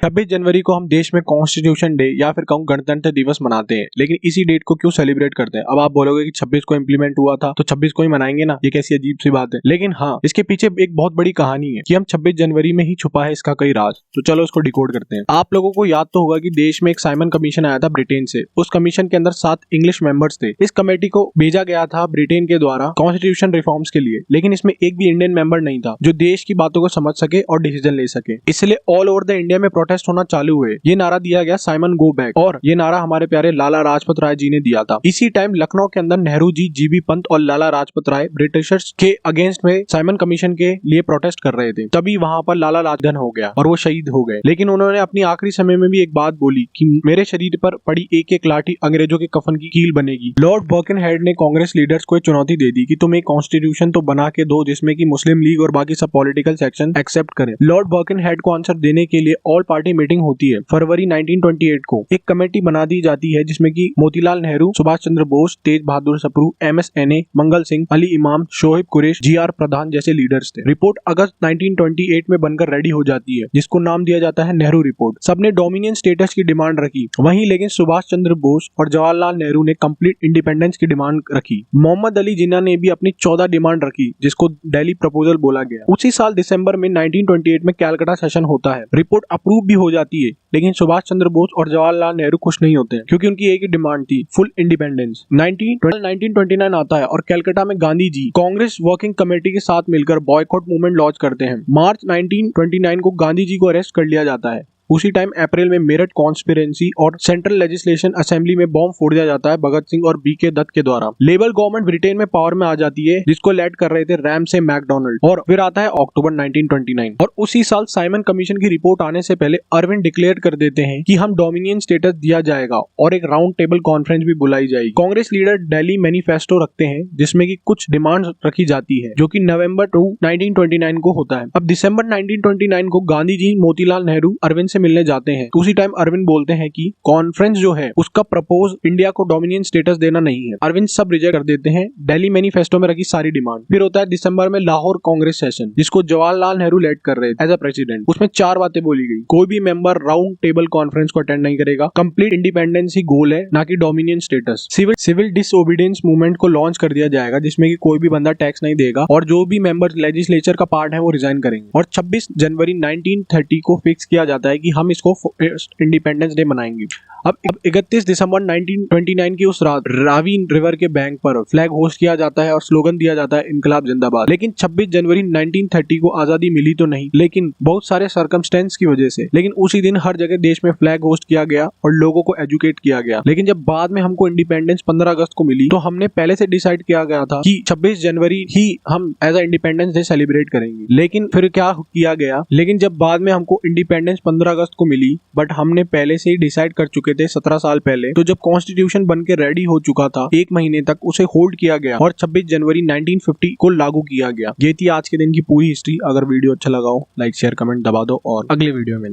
26 जनवरी को हम देश में कॉन्स्टिट्यूशन डे या फिर कहूँ गणतंत्र दिवस मनाते हैं, लेकिन इसी डेट को क्यों सेलिब्रेट करते हैं? अब आप बोलोगे कि 26 को इम्प्लीमेंट हुआ था तो 26 को ही मनाएंगे ना, ये कैसी अजीब सी बात है। लेकिन हाँ, इसके पीछे एक बहुत बड़ी कहानी है कि हम 26 जनवरी में ही छुपा है इसका कई राज। तो चलो उसको डिकोड करते हैं। आप लोगों को याद तो होगा कि देश में एक साइमन कमीशन आया था ब्रिटेन से। उस कमीशन के अंदर 7 इंग्लिश मेंबर्स थे। इस कमेटी को भेजा गया था ब्रिटेन के द्वारा कॉन्स्टिट्यूशन रिफॉर्म्स के लिए, लेकिन इसमें एक भी इंडियन मेंबर नहीं था जो देश की बातों को समझ सके और डिसीजन ले सके। इसलिए ऑल ओवर द इंडिया में प्रोटेस्ट होना चालू हुए। ये नारा दिया गया साइमन गो बैक, और ये नारा हमारे प्यारे लाला लाजपत राय जी ने दिया था। इसी टाइम लखनऊ के अंदर नेहरू जी, जीबी पंत और लाला लाजपत राय ब्रिटिशर्स के अगेंस्ट में साइमन कमीशन के लिए प्रोटेस्ट कर रहे थे। तभी वहां पर लाला लाजपत हो गया और वो शहीद हो गए। लेकिन उन्होंने अपनी आखिरी समय में भी एक बात बोली कि मेरे शरीर पर पड़ी एक एक लाठी अंग्रेजों के कफन की कील बनेगी। लॉर्ड बर्किनहेड ने कांग्रेस लीडर्स को एक चुनौती दे दी कि तुम एक कॉन्स्टिट्यूशन तो बना के दो जिसमें कि मुस्लिम लीग और बाकी सब पॉलिटिकल सेक्शन एक्सेप्ट करें। लॉर्ड बर्किनहेड को आंसर देने के लिए ऑल पार्टी मीटिंग होती है। फरवरी 1928 को एक कमेटी बना दी जाती है जिसमें कि मोतीलाल नेहरू, सुभाष चंद्र बोस, तेज बहादुर सप्रू, MS एने, मंगल सिंह, अली इमाम, शोएब कुरैश, GR प्रधान जैसे लीडर्स थे। रिपोर्ट अगस्त 1928 में बनकर रेडी हो जाती है जिसको नाम दिया जाता है नेहरू रिपोर्ट। सबने डोमिनियन स्टेटस की डिमांड रखी, वहीं लेकिन सुभाष चंद्र बोस और जवाहरलाल नेहरू ने कंप्लीट इंडिपेंडेंस की डिमांड रखी। मोहम्मद अली जिन्ना ने भी अपनी 14 डिमांड रखी जिसको दिल्ली प्रपोजल बोला गया। उसी साल दिसंबर में 1928 में कैलकाटा सेशन होता है। रिपोर्ट अप्रूव भी हो जाती है, लेकिन सुभाष चंद्र बोस और जवाहरलाल नेहरू खुश नहीं होते हैं क्योंकि उनकी एक ही डिमांड थी, फुल इंडिपेंडेंस। 1929 आता है और कलकत्ता में गांधी जी कांग्रेस वर्किंग कमेटी के साथ मिलकर बॉयकॉट मूवमेंट लॉन्च करते हैं। मार्च 1929 को गांधी जी को अरेस्ट कर लिया जाता है। उसी टाइम अप्रैल में मेरठ कॉन्स्पिरेंसी और सेंट्रल लेजिस्लेशन असेंबली में बॉम्ब फोड़ दिया जाता है भगत सिंह और BK दत्त के द्वारा। लेबर गवर्नमेंट ब्रिटेन में पावर में आ जाती है जिसको लेड कर रहे थे रैमसे मैकडोनाल्ड। और फिर आता है अक्टूबर 1929 और उसी साल साइमन कमीशन की रिपोर्ट आने से पहले अरविंद डिक्लेयर कर देते हैं कि हम डोमिनियन स्टेटस दिया जाएगा और एक राउंड टेबल कॉन्फ्रेंस भी बुलाई जाएगी। कांग्रेस लीडर दिल्ली मैनिफेस्टो रखते हैं जिसमें की कुछ डिमांड रखी जाती है जो कि नवंबर 2, 1929 को होता है। अब दिसंबर 1929 को गांधी जी, मोतीलाल नेहरू अरविंद से मिलने जाते हैं। उसी टाइम अरविंद बोलते हैं कि कॉन्फ्रेंस जो है उसका प्रपोज इंडिया को डोमिनियन स्टेटस देना नहीं है। अरविंद सब रिजेक्ट कर देते हैं दिल्ली मैनिफेस्टो में रखी सारी डिमांड। फिर होता है दिसंबर में लाहौर कांग्रेस सेशन जिसको जवाहरलाल नेहरू लीड कर रहे थे एज अ प्रेसिडेंट। उसमें 4 बातें बोली गई। कोई भी मेंबर राउंड टेबल कॉन्फ्रेंस को अटेंड नहीं करेगा। कंप्लीट इंडिपेंडेंस ही गोल है, ना कि dominion status. Civil disobedience movement को लॉन्च कर दिया जाएगा जिसमें कि कोई भी बंदा टैक्स नहीं देगा और जो भी मेंबर लेजिस्लेचर का पार्ट है वो रिजाइन करेंगे। और 26 जनवरी 1930 को फिक्स किया जाता है कि हम इसको इंडिपेंडेंस डे मनाएंगे। अब 31 दिसंबर 1929 की उस रात रावी रिवर के बैंक पर फ्लैग होस्ट किया जाता है और स्लोगन दिया जाता है इनकलाब जिंदाबाद। लेकिन 26 जनवरी 1930 को आजादी मिली तो नहीं, लेकिन बहुत सारे सर्कमस्टेंस की वजह से। लेकिन उसी दिन हर जगह देश में फ्लैग होस्ट किया गया और लोगों को एजुकेट किया गया। लेकिन जब बाद में हमको इंडिपेंडेंस 15 अगस्त को मिली तो हमने पहले से डिसाइड किया गया था कि 26 जनवरी ही हम as a independence day celebrate करेंगे। लेकिन फिर क्या किया गया, लेकिन जब बाद में हमको इंडिपेंडेंस 15 अगस्त को मिली बट हमने पहले से ही डिसाइड कर चुके थे 17 साल पहले, तो जब कॉन्स्टिट्यूशन बन के रेडी हो चुका था 1 महीने तक उसे होल्ड किया गया और 26 जनवरी 1950 को लागू किया गया। ये थी आज के दिन की पूरी हिस्ट्री। अगर वीडियो अच्छा लगा हो लाइक शेयर कमेंट दबा दो और अगले वीडियो में